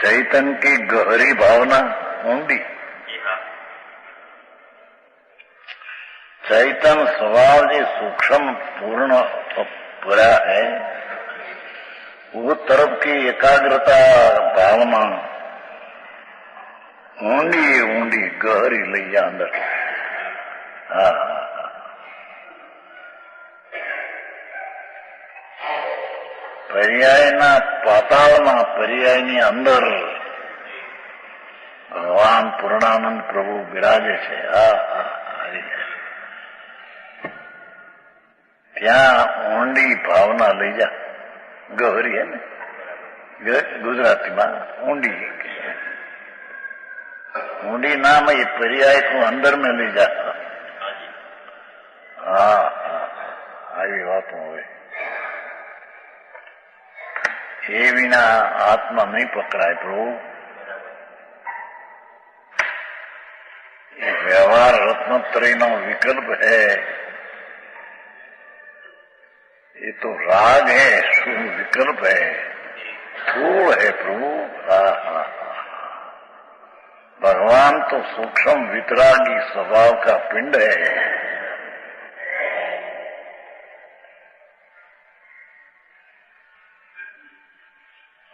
चैतन्य की गहरी भावना ऊंडी। चैतन्य स्वभाव जो सूक्ष्म पूर्ण पूरा है, वो तरफ की एकाग्रता भावना ऊंडी ऊंडी गहरी लई जा अंदर। पर्यायना पातालना पर्यायनी अंदर भगवान पूर्णानंद प्रभु विराजे છે। ત્યાં ઊંડી ભાવના લઈ જા। ગહરી है ને गुजरातीમાં ऊंडी। ऊंडी नाम ये पर्याय को अंदर में ले जा। આવી વાતો હોય। એ વિના આત્મા નહીં પકડાય પ્રભુ। ये व्यवहार रत्नत्रय नो विकल्प है। ये तो राग है, शुभ विकल्प है, स्थूल है प्रभु। भगवान तो सूक्ष्म वितरागी स्वभाव का पिंड है।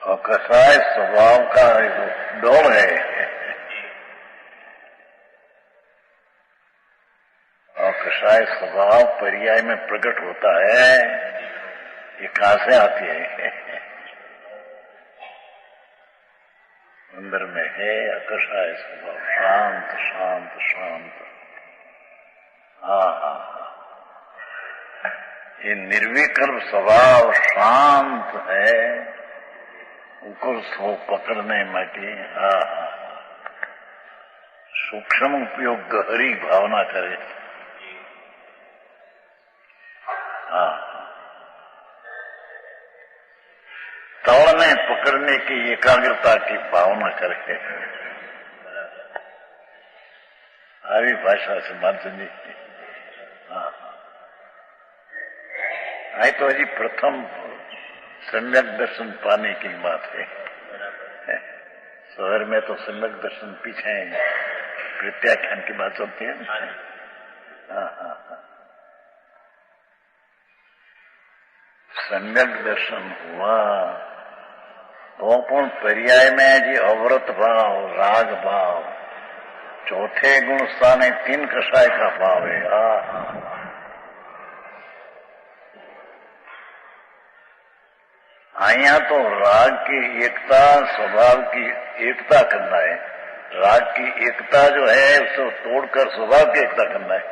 और कसाय स्वभाव का डोल है। और कसाय स्वभाव पर्याय में प्रकट होता है। ये कहां से आती है? अंदर में है अकसाय स्वभाव, शांत शांत शांत। ये निर्विकल्प स्वभाव शांत है। उनको सो पकड़ने माटे सूक्ष्म उपयोग गहरी भावना करे। तौड़ने पकड़ने की एकाग्रता की भावना करे। આવી ભાષા છે માધુની। तो हजी प्रथम सम्यक दर्शन पाने की बात है। शहर में तो सम्यक दर्शन पीछे प्रत्याख्यान की बात होती है ना। सम्यक दर्शन हुआ तो पण पर्याय में जी अवरत भाव, राग भाव, चौथे गुण स्थाने 3 कषाय का भाव है। आया तो राग की एकता, स्वभाव की एकता करना है। राग की एकता जो है उसको तोड़कर स्वभाव की एकता करना है।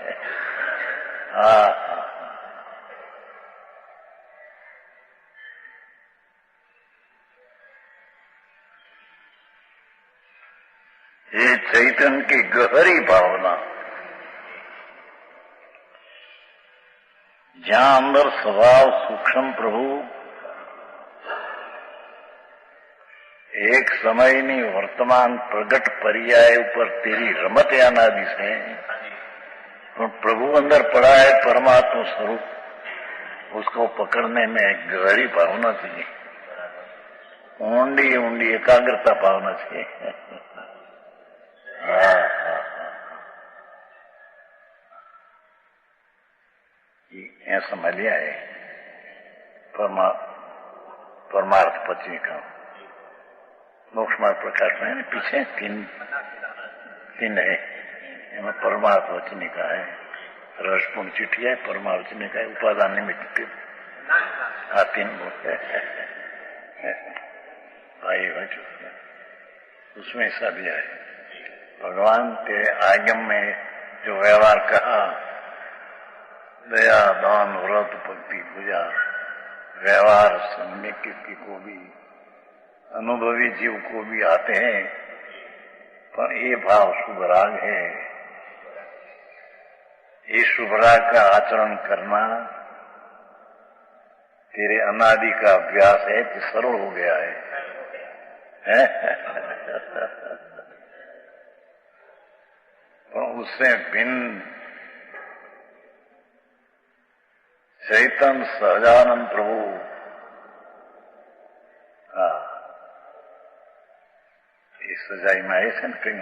ये चैतन्य की गहरी भावना, जहां अंदर स्वभाव सूक्ष्म प्रभु एक समयनी वर्तमान प्रगट पर्याय ऊपर तेरी रमत यानादि से तो प्रभु अंदर पड़ा है परमात्मा स्वरूप, उसको पकड़ने में एक गहरी भावना चाहिए। ऊंडी ऊंडी एकाग्रता भावना चाहिए। ये समझ लिया है परमार्थ पची का मोक्ष मार्ग प्रकाश में पीछे तीन है। इनमें परमार्थ वचनी का है, रसपूर्ण चिट्ठी है, परमार्थ वचनी का है, उपादान निमित्त 3 बोलते भाई उसमें ऐसा भी है। भगवान के आगम में जो व्यवहार कहा, दया दान व्रत भक्ति पूजा व्यवहार सुनने किसी को भी अनुभवी जीव को भी आते हैं, पर ये भाव शुभ राग है। ये शुभ राग का आचरण करना तेरे अनादि का अभ्यास है कि सरल हो गया है। पर उससे भिन्न चैतन्य सहजानंद प्रभु એ સજાઈમાં આવે છે ને કઈ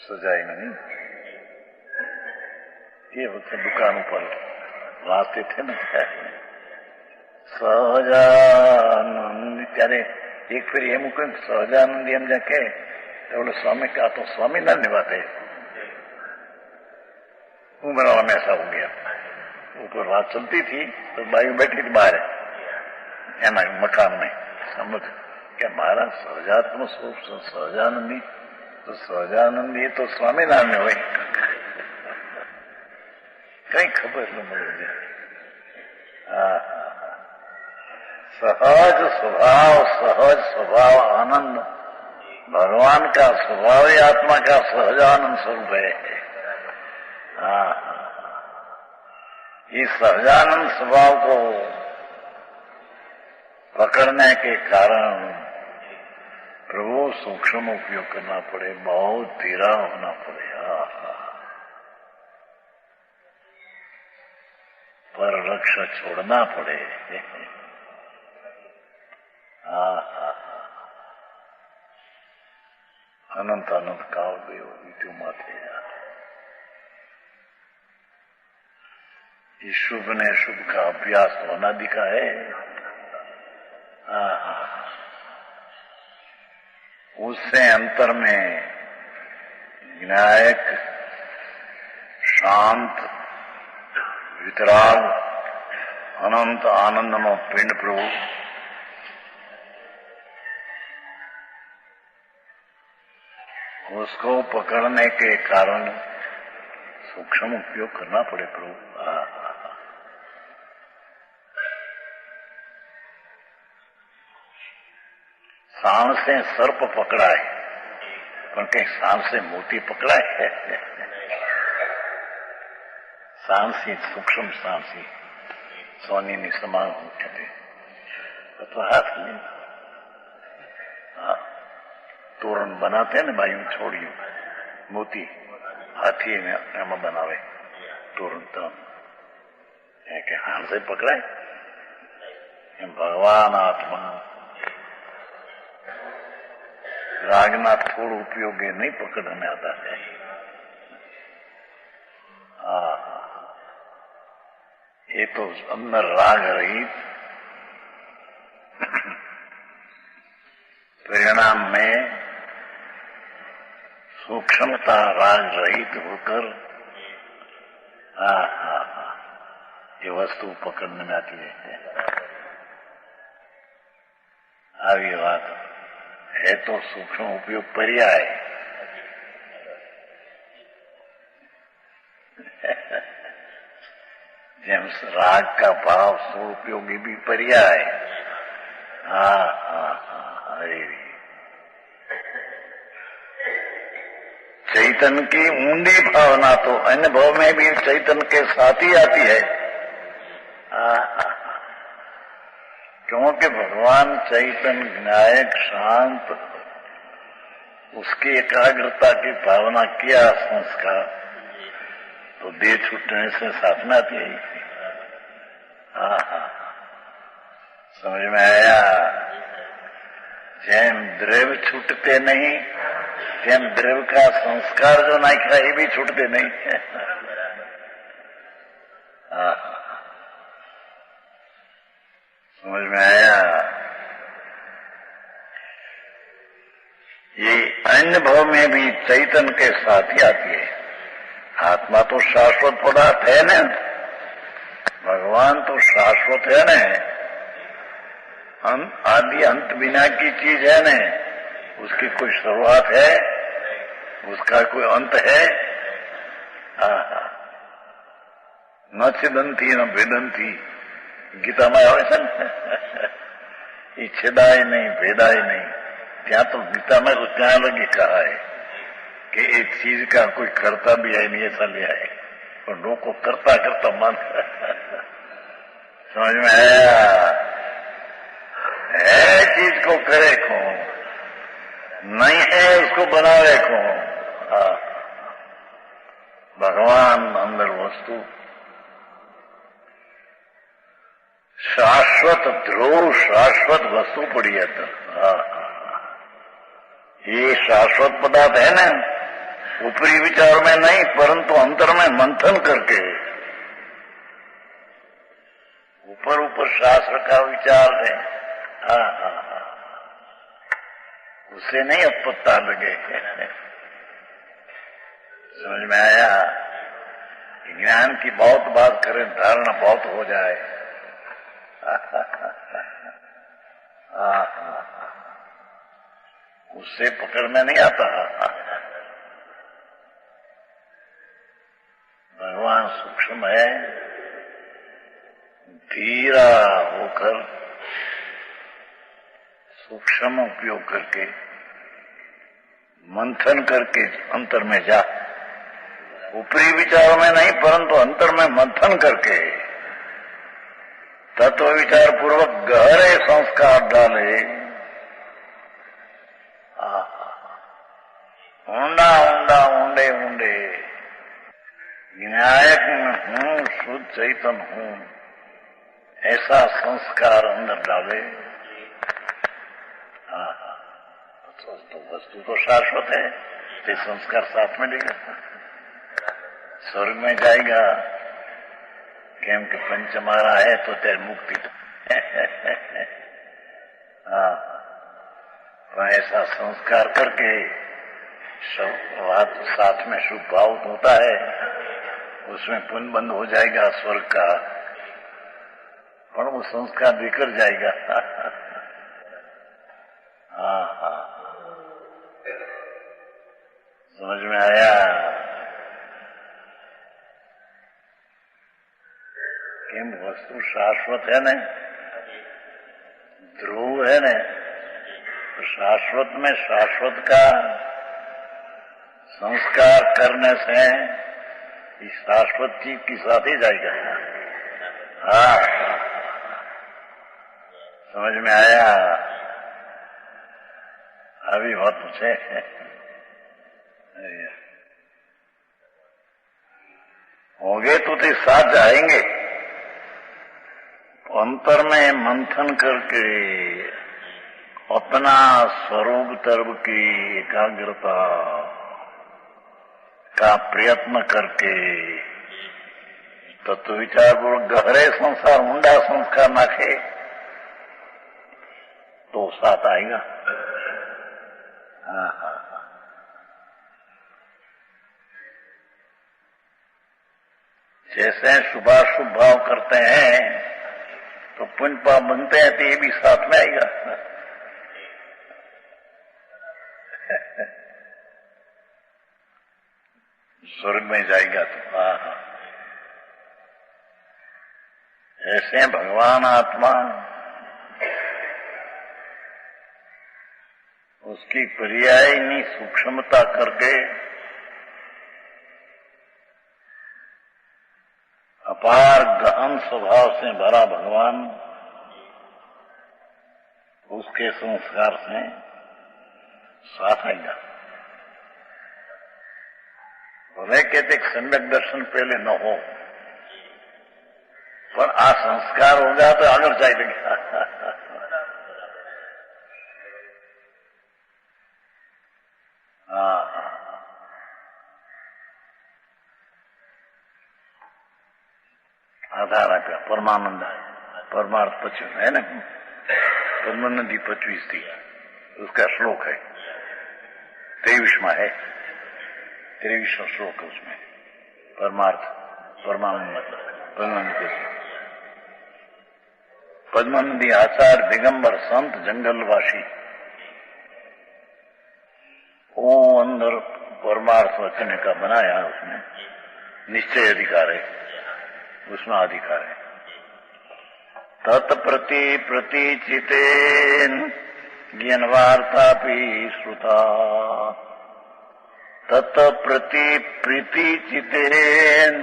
સજાઈમાં નહીં એ વખતે દુકાન ઉપર વાંચતે थे ને સહજાનંદ ત્યારે એક ફેરી એમ કહ્યું સહજાનંદ એમ જ્યાં કહે તો બોલે स्वामी का तो स्वामीनारायण बात है उमरा में ऐसा हो गया ऊपर बात चलती थी तो बाई बैठी थी बाहर एना मकान में समझ क्या महाराज सहजात्म स्वरूप सहजानंदी तो सहजानंदी तो स्वामीनारायण हो कई खबर न मुझे सहज स्वभाव आनंद भगवान का स्वभाव ही आत्मा का सहजानंद स्वरूप है। इस सहजानंद स्वभाव को पकड़ने के कारण प्रभु सूक्ष्म उपयोग करना पड़े, बहुत धीरा होना पड़े, पर रक्षा छोड़ना पड़े। अनंत अनंत काल गयो वीटू माथे ये शुभ ने शुभ का अभ्यास तो अनादि का है। उससे अंतर में विनायक शांत वितराग अनंत आनंदमय पिंड प्रभु उसको पकड़ने के कारण सूक्ष्म उपयोग करना पड़े प्रभु। सांड से सर्प पकड़ा है पर कहीं सांड से मोती पकड़ा है सांसी सूक्ष्म सांसी सोनी ની સમાન होते तो हाथ में तोरण बनाते हैं ना भाइयों छोड़ियों मोती हाथी ने एम बनावे तोरण तो के हाथ से पकड़ाए भगवान आत्मा रागना थोड़ उपयोगी नहीं पकड़ने आता है। ये तो अंदर राग रहित परिणाम में सूक्ष्मता राग रहित होकर ये वस्तु पकड़ने में आती है। આવી વાત है तो सूक्ष्म उपयोग पर्याय જેમ રાગ का भाव स्वरूपयोगी भी पर्याय। चैतन्य की ऊंडी भावना तो अनुभव में भी चैतन्य के साथ ही आती है। क्योंकि भगवान चैतन्य विनायक शांत उसकी एकाग्रता की भावना किया संस्कार तो देह छूटने से साथ में आती है। समझ में आया? जैम द्रव्य छूटते नहीं तेम द्रव्य का संस्कार जो नाखा ये भी छूटते नहीं। समझ में आया? ये अनुभव में भी चैतन्य के साथ ही आती है। आत्मा तो शाश्वत पदार्थ है ना, भगवान तो शाश्वत है ना, आदि अंत बिना की चीज है ना, उसकी कोई शुरुआत है, उसका कोई अंत है? न छिदंती न भेदंती गीता में आवे છે ને ये छेदाए नहीं भेदाए नहीं। ત્યાં तो गीता में तो ત્યાં लगी कहा है कि एक चीज का कोई करता भी है नहीं ऐसा लिया है और लोग को करता करता मान समझ में आया? है चीज को करे कौन, नहीं है उसको बनावे कौन? भगवान अंदर वस्तु शाश्वत ध्रुव शाश्वत वस्तु पड़ी है तो ये शाश्वत पदार्थ है ना, ऊपरी विचार में नहीं परंतु अंतर में मंथन करके, ऊपर ऊपर शास्त्र का विचार है, उससे नहीं अब पत्ता लगे। समझ में आया? ज्ञान की बहुत बात करें, धारणा बहुत हो जाए। उससे पकड़ में नहीं आता। भगवान सूक्ष्म है, धीरा होकर सूक्ष्म उपयोग करके मंथन करके अंतर में जा, ऊपरी विचारों में नहीं परंतु अंतर में मंथन करके तत्व विचार पूर्वक गहरे संस्कार डाले। ऊंडा ऊंडा ऊंडे ऊंडे विनायक में हूँ, शुद्ध चैतन हूँ, ऐसा संस्कार अंदर डाले। तो वस्तु तो शाश्वत है, तो संस्कार साथ में लेगा, स्वर्ग में जाएगा। केम के पंच मारा है तो तेरे मुक्ति। तो ऐसा संस्कार करके सब साथ में शुभ भाव होता है, उसमें पुण्य बंद हो जाएगा स्वर्ग का, पर वो संस्कार बिखर जाएगा। समझ में आया? कि वस्तु शाश्वत है न, ध्रुव है न, तो शाश्वत में शाश्वत का संस्कार करने से इस शाश्वत चीज के साथ ही जाएगा। समझ में आया? अभी बहुत पूछे होंगे तो ते साथ जाएंगे। अंतर में मंथन करके अपना स्वरूप तरफ की एकाग्रता का प्रयत्न करके तत्व विचार पूर्वक गहरे संसार ऊंडा संस्कार नाखे तो साथ आएगा। जैसे शुभाशुभ भाव करते हैं तो पुण्य पाप बनते हैं, तो ये भी साथ में आएगा। स्वर्ग में जाएगा तो ऐसे भगवान आत्मा उसकी पर्यायी सूक्ष्मता करके अपार गहन स्वभाव से भरा भगवान उसके संस्कार से साथ आएगा। भले कहते सम्यक दर्शन पहले न हो, पर आ संस्कार होगा तो आगे जाएगा। आधार आप्या परमानंद परमार्थ 25 है ना, परमानंदी 25 थी, उसका श्लोक है 23वां है, 23वां श्लोक है उसमें परमार्थ परमानंद मतलब परमानंद। पद्मानंदी आचार्य दिगंबर संत जंगलवासी वो अंदर परमार्थ वचन का बनाया, उसमें निश्चय अधिकार है, उसमें अधिकार है। तत्प्रति प्रतीचितेन ज्ञानवार्तापि श्रुता, तत्प्रति प्रीतिचितेन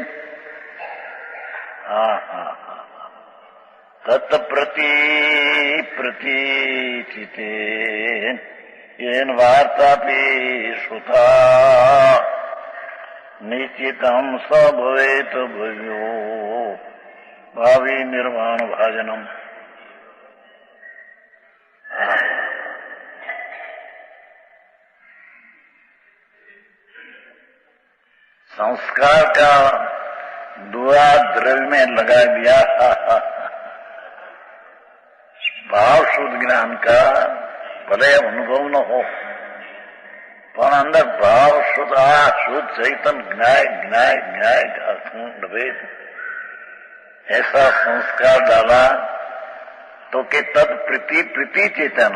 तत्प्रति प्रतीचितेन ज्ञानवार्तापि श्रुता, निश्चितम स भवेत भव्यो भावी निर्वाण भाजनम। संस्कार का दुआ द्रव्य में लगा दिया, भाव शुद्ध ज्ञान का भले अनुभव न हो पर अंदर भाव शुद्ध शुद्ध चैतन ज्ञाय ज्ञाय ज्ञाय अखंड वेद ऐसा संस्कार डाला तो के तद प्रीति प्रीति चेतन,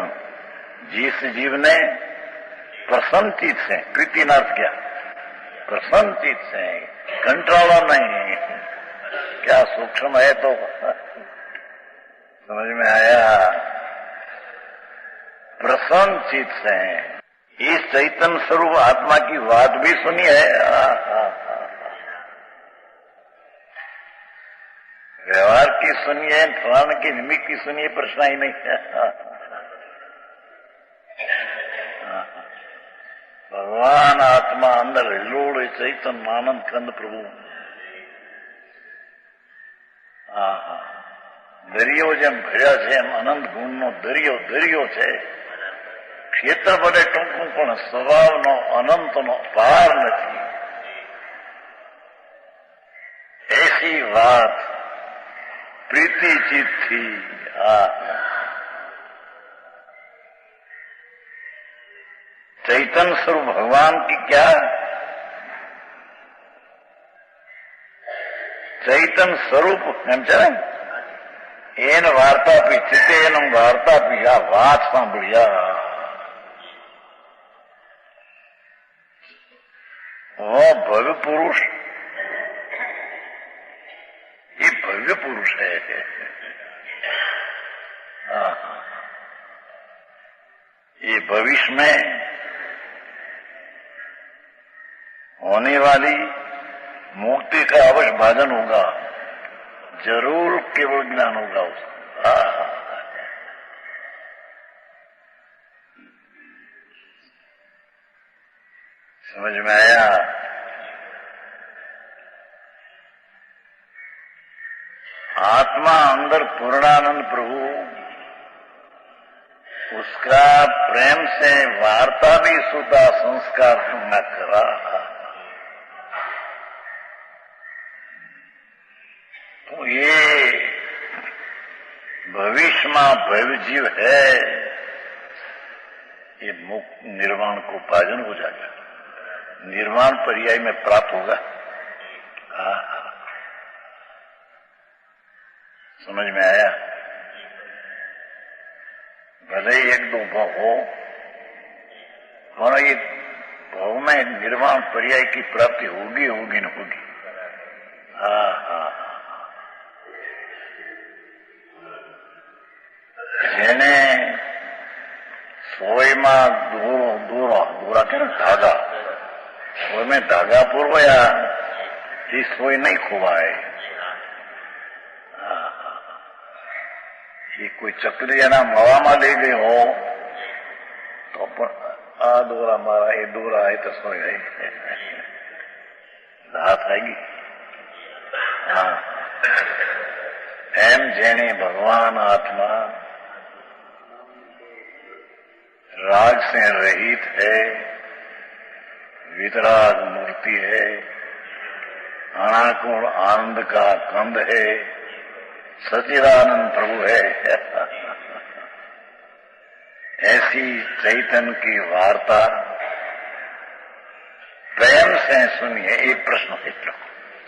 जिस जीव ने प्रसन्न चित से, प्रीति नाथ क्या प्रसन्न चित से, कंट्रोलर नहीं, क्या सूक्ष्म है तो समझ में आया। प्रसन्न चित से इस चैतन्य स्वरूप आत्मा की बात भी सुनी है। व्यवहार की सुनिए, फलाने की निमित्त की सुनिए, प्रश्न ही नहीं है। भगवान आत्मा अंदर हिलोड़ चैतन्य आनंद कंद प्रभु दरियो જેમ ભર્યા છે એમ અનંત ગુણનો દરિયો દરિયો છે। ક્ષેત્ર બને ટૂંકું પણ સ્વભાવનો અનંતનો પાર નથી। ऐसी बात प्रीति चित थी। चैतन्य स्वरूप भगवान की क्या चैतन्य स्वरूप એમ છે ને એન વાર્તાપી ચિત્તે એનું વાર્તાપી આ વાત સાંભળ્યા। वो भव्य पुरुष, ये भव्य पुरुष है। ये भविष्य में होने वाली मुक्ति का अवश्य भाजन होगा, जरूर केवल ज्ञान होगा उसका। समझ में आया। आत्मा अंदर पूर्णानंद प्रभु, उसका प्रेम से वार्ता भी सुधा संस्कार न करा। तो ये भविष्य में भव्य जीव है, ये मुक्त निर्वाण को भाजन हो जाएगा, निर्वाण पर्याय में प्राप्त होगा। समझ में आया। भले एक दो भाव हो और ये भाव में निर्वाण पर्याय की प्राप्ति होगी होगी न होगी। જેને સોયમાં દોરા કે ધાગા, સોય में धागा पुरवाया, ये सोय नहीं खुवाए। ये कोई चक्री एना माळाમાં લઈ ગઈ हो तो पण आ दोरा मारा ये दोरा है तो सोय है हाथ आएगी। एम जेने भगवान आत्मा राग से रहित है, वितराग मूर्ति है, अनाकुल आनंद का कंद है, सच्चिदानंद प्रभु है। ऐसी चैतन्य की वार्ता प्रेम से सुनिए। एक प्रश्न है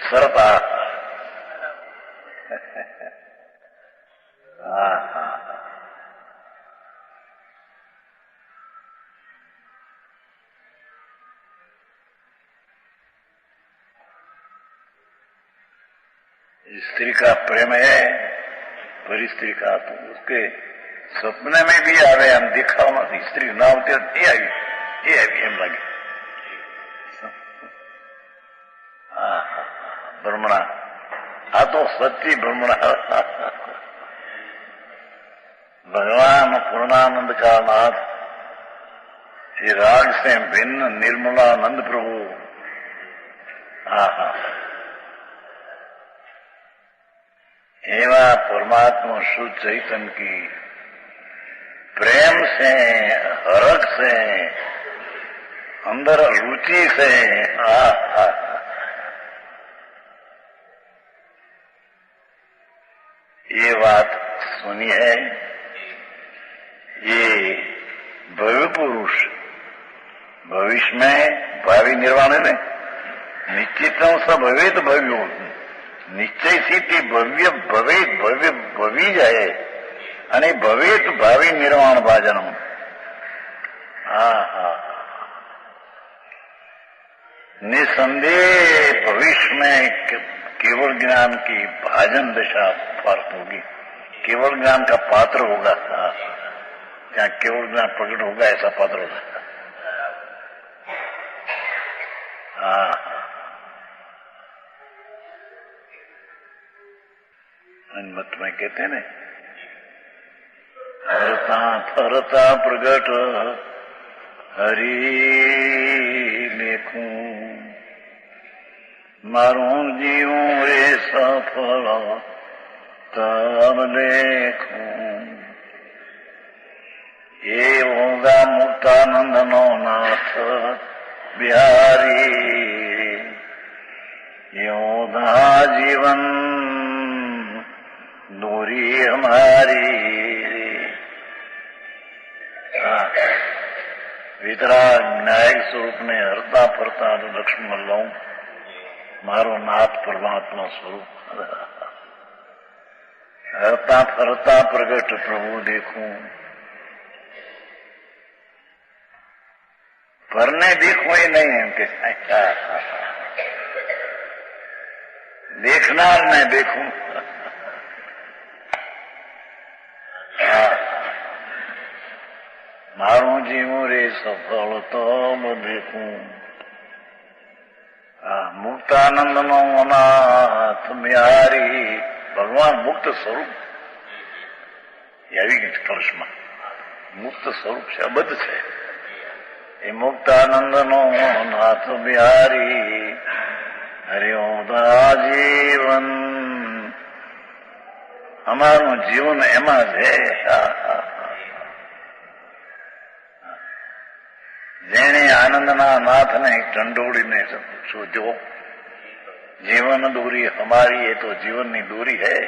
सरता। स्त्री का प्रेम है, पर स्त्री का तो उसके सपने में भी आवे, हम दिखाओ ना स्त्री ना होती ये आई एम लगे। ब्रह्मणा आ तो सच्ची ब्रह्मणा। भगवान पूर्णानंद का नाथ, ये राग से भिन्न निर्मलानंद प्रभु। एवं परमात्मा शुद्ध चैतन्य की प्रेम से, हरक से, अंदर रुचि से बात सुनी है, ये भव्य पुरुष भविष्य में भावी निर्वाण ने निश्चित स भवेत भव्यो निश्चय થી ભવ્ય ભવેત ભવ્ય ભવી જાય અને ભવેત ભાવિ નિર્વાણ ભાજનમ। निसंदेह भविष्य में केवल ज्ञान की भाजन दशा प्राप्त होगी, केवल ज्ञान का पात्र होगा, जहाँ केवल ज्ञान प्रकट होगा ऐसा पात्र होगा। मत में कहते न हरता फरता प्रगट हरि लेखू मारू जीवू रे सफल तब लेखू। ये होगा मुक्तानंद नो नाथ बिहारी योधा जीवन दूरी हमारी। वितराग न्यायिक स्वरूप ने हरता फरता लक्ष्मण लऊ मारो नाथ परमात्मा स्वरूप। हरता फरता प्रगट प्रभु देखूं, परने देखो ही नहीं इनके देखना मैं देखूं। मारू जीवू रे सफल तो देखूं मुक्तानंद नो नाथ बिहारी। भगवान मुक्त स्वरूप આવી ગઈ કળશમાં મુક્ત સ્વરૂપ છે, અબદ્ધ છે। એ મુક્તાનંદ નો નાથ બિહારી હરિઓમ જીવન અમારું જીવન એમાં છે। જેણે આનંદના નાથને ટંડોળીને શોધ્યો, जीवन दूरी हमारी, ये तो जीवन की दूरी है।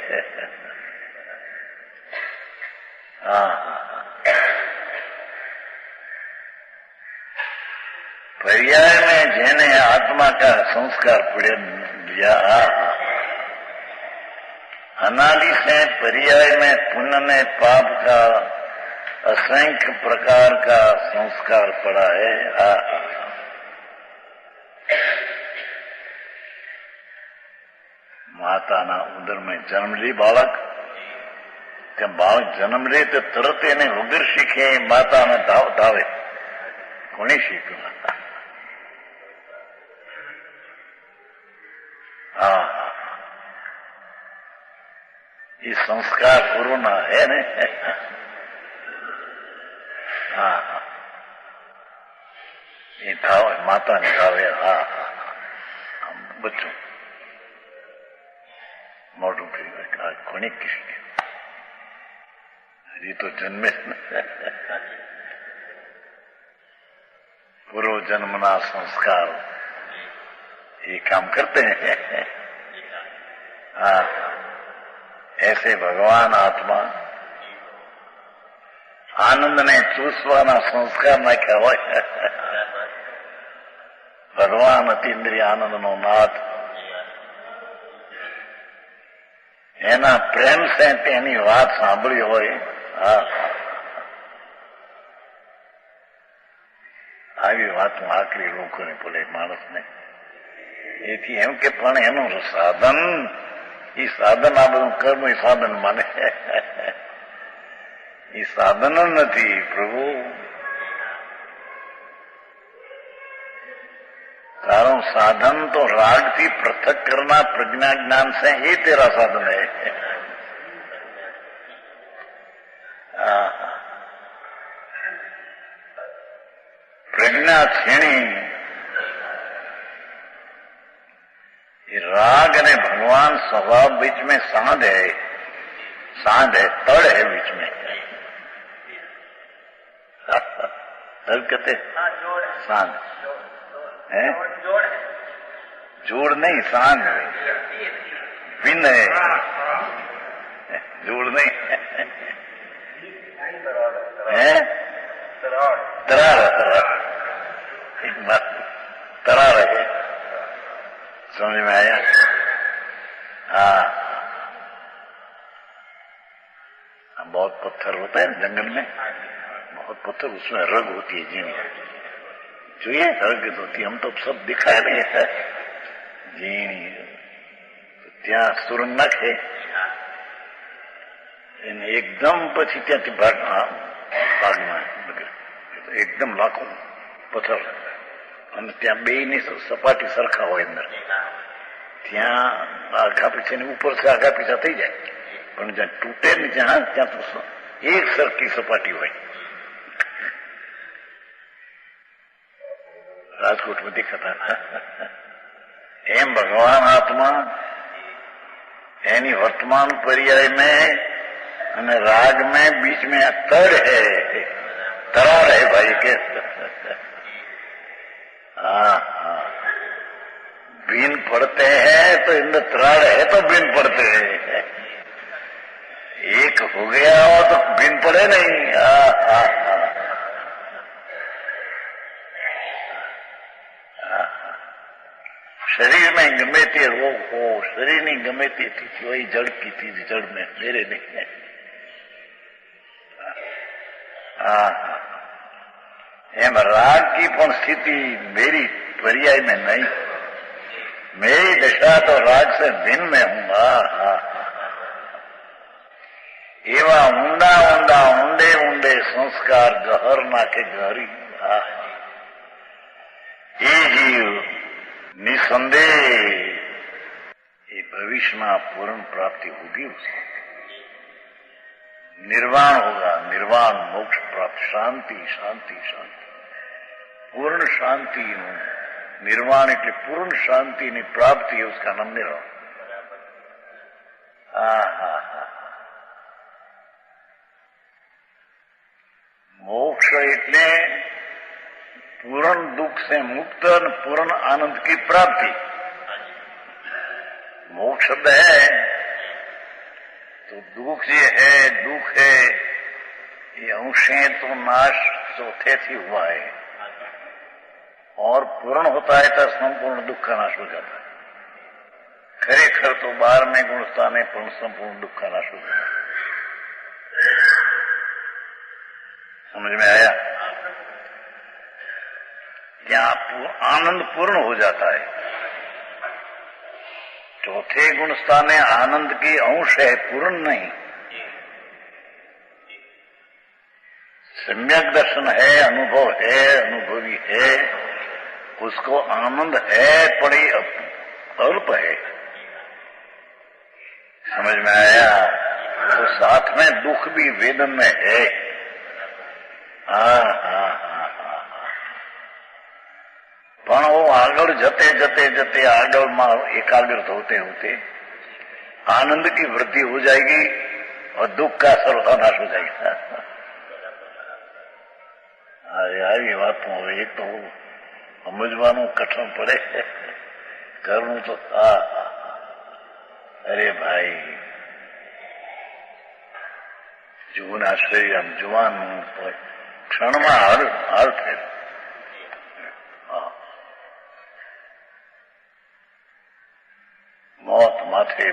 पर्याय में जेने आत्मा का संस्कार पड़े लिया, अनादि से पर्याय में पुण्य में पाप का असंख्य प्रकार का संस्कार पड़ा है। माता ना उदर में जन्म ली बालक, जब बालक जन्म ले तो तुरंत એને વગર શીખે માતાને ધાવે, કોને શીખ્યું? ये संस्कार पूर्ण है ने। ये धावे माता ने धावे। बच्चों मोटू कोने किसी ये तो जन्मे पूर्व जन्मना संस्कार ये काम करते हैं। ऐसे भगवान आत्मा आनंद ने चूसवाना संस्कार नाख्या होय। भगवान अतीन्द्रिय आनंद नो नाथ एना प्रेम से तेनी बात सांभળી હોય। આવી વાત આકરી લોકોને બોલે માણસને એથી એમ કે પણ એનું સાધન, એ સાધન આ બધું કર્મ એ સાધન માને, એ સાધન નથી પ્રભુ। कारण साधन तो राग थी पृथक करना प्रज्ञा ज्ञान से, ये तेरा साधन है। प्रज्ञा छीणी राग ने भगवान स्वभाव बीच में सांध है, तड़ है बीच में। तड़ कहते सांध है, जोड़ नहीं, सांध विनय। धूल नहीं है, तरार एक बात तरार है, समझ में आया? हाँ, बहुत पत्थर होता है जंगल में, बहुत पत्थर, उसमें रग होती है जीनी, जो ये रग होती है, हम तो सब दिखाए नहीं है जीनी, तो त्या सुरंग नाखे एकदम पछी त्याथी भागમાં एकदम लाखों पत्थर અને ત્યાં બેયની સપાટી સરખા હોય અંદર, ત્યાં આગા પીછાની ઉપર से આગા પીછા થઈ જાય, પણ જ્યાં તૂટે ને ત્યાં તો એક સરખી સપાટી હોય. રાજકોટમાં દેખાતા એમ ભગવાન આત્मा एनी वर्तमान पर्याय में અને राग में बीच में तर है, तरार है भाई के. हाँ हाँ, बीन पड़ते हैं तो इनमें तरार है तो बीन पड़ते हैं, एक हो गया हो तो बीन पड़े नहीं. हाँ हाँ हाँ, शरीर में गमे ते रोग हो, शरीर नहीं गमे ते थी वही जड़ की थी, जड़ में मेरे नहीं है. हाँ हाँ, एम राग की पण स्थिति मेरी पर्याय में नहीं, मेरी दशा तो राग से भिन्न में हूँ. हाँ, एवा ऊंडा ऊंडा ऊंडे ऊंडे संस्कार गहर नाके गहरी. हाँ, ये जीव निसंदेह ये भविष्य में पूर्ण प्राप्ति होगी, उसको निर्वाण होगा, निर्वाण मोक्ष प्राप्त, शांति शांति शांति, पूर्ण शांति निर्वाण એટલે પૂર્ણ શાંતિની પ્રાપ્તિ, उसका नाम निर्वाण. हाँ हाँ हाँ, मोक्ष એટલે पूर्ण दुख से मुक्त और पूर्ण आनंद की प्राप्ति. मोक्ष शब्द है तो दुख ये है, दुख है ये अंशे तो नाश चौथे थी हुआ है, और पूर्ण होता है तो संपूर्ण दुख का नाश हो जाता है. खरेखर तो 12वें गुणस्थाने पूर्ण संपूर्ण दुख का नाश हो जाता है. समझ में आया? क्या आनंद पूर्ण हो जाता है. चौथे गुणस्थाने आनंद की अंश है, पूर्ण नहीं. सम्यक दर्शन है, अनुभव है, अनुभवी है, उसको आनंद है, पर अल्प है. समझ में आया? तो साथ में दुख भी वेदन में है. हाँ हाँ हाँ हाँ, पण वो आगळ जते जते जते आगळ में एकाग्रत होते होते आनंद की वृद्धि हो जाएगी और दुख का सर्वनाश हो जाएगा. अरे यार ये बात तो एक तो समझवानू कठिन पड़े, करनू तो अरे भाई जूना शरीर आम जुवान क्षण में हार थे. मौत माथे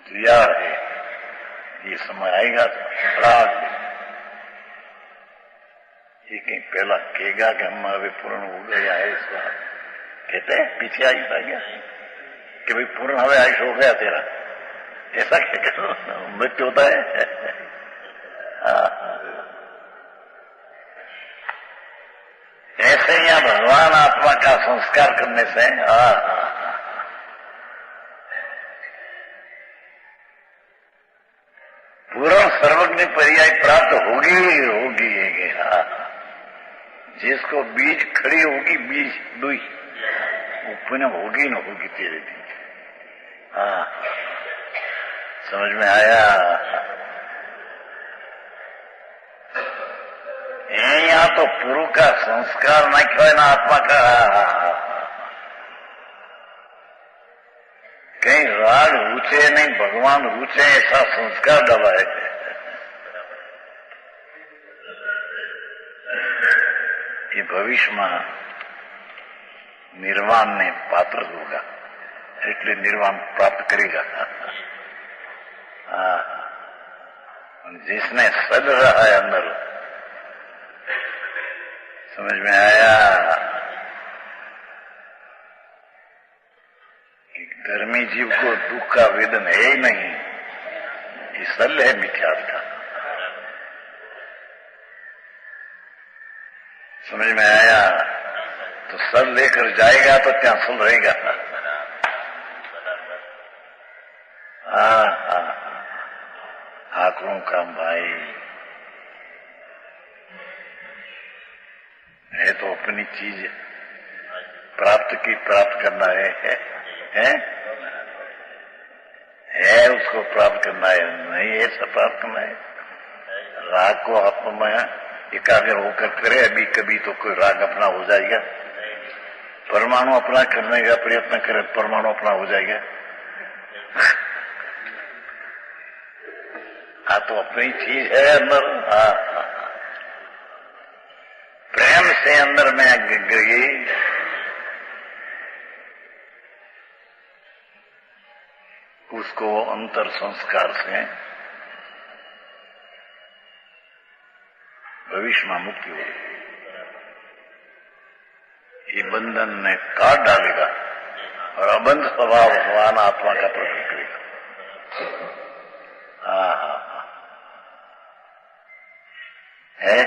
दिया है, ये समय आएगा तो राग ये कहीं पहला कहेगा कि हम अभी पूर्ण हो गया है, इस बार कहते हैं पीछे आयुष आ गया कि भाई पूर्ण हमें आयुष हो गया तेरा, ऐसा क्या मृत्यु होता है. ऐसे यहाँ भगवान आत्मा का संस्कार करने से पूर्ण सर्वज्ञ पर्याय प्राप्त होगी ही होगी. जिसको बीज खड़ी होगी, बीज दुई वो पुनः होगी न होगी तेरे दिन. हाँ, समझ में आया? यहाँ तो पूर्व का संस्कार नाख्यो ना आत्मा का, कई नहीं राग रुचे नहीं भगवान रुचे ऐसा संस्कार डाला है ये भविष्य में निर्वाण ने पात्र होगा એટલે निर्वाण प्राप्त करेगा। जिसने सद रहा है अंदर समझ में आया कि धर्मी जीव को दुख का वेदन है ही नहीं, ये सल है मिथ्यार्थ का। समझ में आया तो सल लेकर जाएगा तो क्या सल रहेगा। आंकड़ों का भाई है तो अपनी चीज प्राप्त करना है उसको प्राप्त करना है, नहीं ऐसा प्राप्त करना है। राग को आत्मा में एकाग्र होकर करे अभी कभी तो कोई राग अपना हो जाएगा। परमाणु अपना करने का प्रयत्न करे परमाणु अपना हो जाएगा। हाँ तो अपनी चीज है अंदर। प्रेम से अंदर में गई उसको अंतर संस्कार से भविष्य में मुक्ति हो, ये बंधन ने काट डालेगा और अबंध स्वभाव भगवान आत्मा का प्रकट करेगा। है